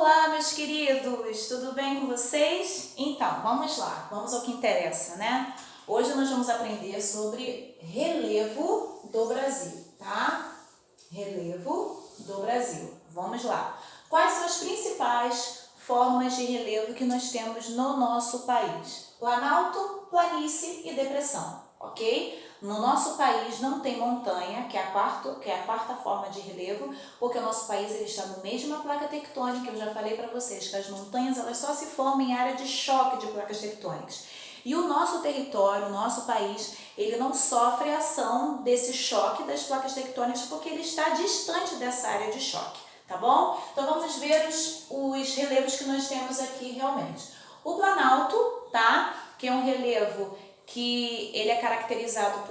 Olá, meus queridos, tudo bem com vocês? Então, vamos lá, vamos ao que interessa, né? Hoje nós vamos aprender sobre relevo do Brasil, tá? Relevo do Brasil. Vamos lá. Quais são as principais formas de relevo que nós temos no nosso país? Planalto, planície e depressão, ok? No nosso país não tem montanha, que é a quarta forma de relevo, porque o nosso país ele está no mesma placa tectônica. Eu já falei para vocês que as montanhas elas só se formam em área de choque de placas tectônicas. E o nosso território, o nosso país, ele não sofre a ação desse choque das placas tectônicas porque ele está distante dessa área de choque, tá bom? Então vamos ver os relevos que nós temos aqui realmente. O Planalto, tá? Que é um relevo que ele é caracterizado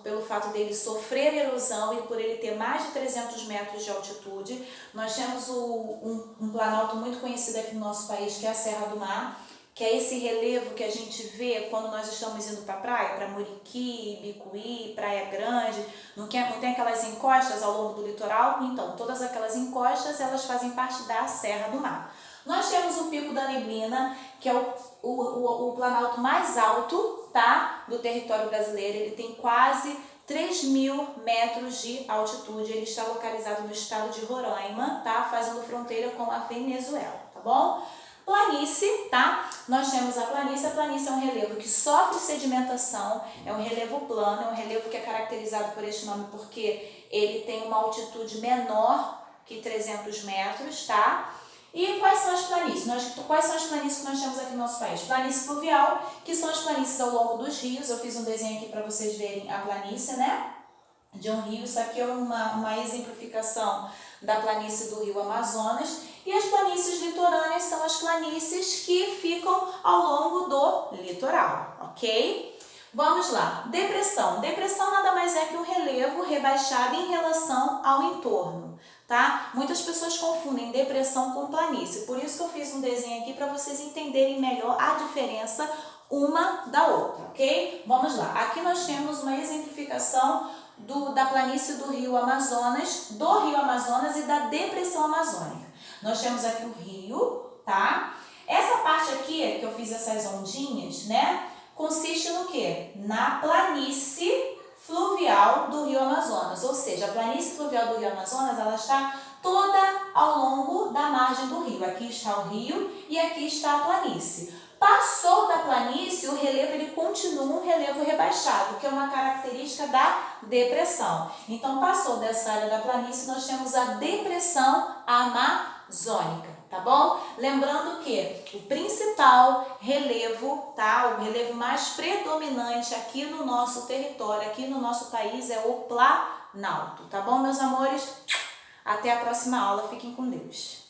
pelo fato dele sofrer erosão e por ele ter mais de 300 metros de altitude. Nós temos um planalto muito conhecido aqui no nosso país, que é a Serra do Mar, que é esse relevo que a gente vê quando nós estamos indo para a praia, para Muriqui, Bicuí, Praia Grande, não tem aquelas encostas ao longo do litoral? Então, todas aquelas encostas, elas fazem parte da Serra do Mar. Nós temos o Pico da Neblina, que é o planalto mais alto, tá, do território brasileiro. Ele tem quase 3.000 metros de altitude. Ele está localizado no estado de Roraima, tá, fazendo fronteira com a Venezuela, tá bom? Planície, tá? Nós temos a planície. A planície é um relevo que sofre sedimentação, é um relevo plano, é um relevo que é caracterizado por este nome porque ele tem uma altitude menor que 300 metros, tá? E quais são as planícies? Quais são as planícies que nós temos aqui no nosso país? Planície fluvial, que são as planícies ao longo dos rios. Eu fiz um desenho aqui para vocês verem a planície, né? De um rio. Isso aqui é uma exemplificação da planície do rio Amazonas. E as planícies litorâneas são as planícies que ficam ao longo do litoral, ok? Vamos lá. Depressão. Depressão nada mais é que um relevo rebaixado em relação ao entorno, tá? Muitas pessoas confundem depressão com planície, por isso que eu fiz um desenho aqui para vocês entenderem melhor a diferença uma da outra, ok? Vamos lá. Aqui nós temos uma exemplificação da planície do rio Amazonas, e da depressão amazônica. Nós temos aqui o rio, tá? Essa parte aqui, que eu fiz essas ondinhas, né? Consiste no quê? Na planície fluvial do rio Amazonas, ou seja, a planície fluvial do rio Amazonas, ela está toda ao longo da margem do rio. Aqui está o rio e aqui está a planície. Passou da planície, o relevo ele continua um relevo rebaixado, que é uma característica da depressão. Então, passou dessa área da planície, nós temos a depressão amazônica, tá bom? Lembrando que o principal relevo, tá? O relevo mais predominante aqui no nosso território, aqui no nosso país é o Planalto, tá bom, meus amores? Até a próxima aula, fiquem com Deus.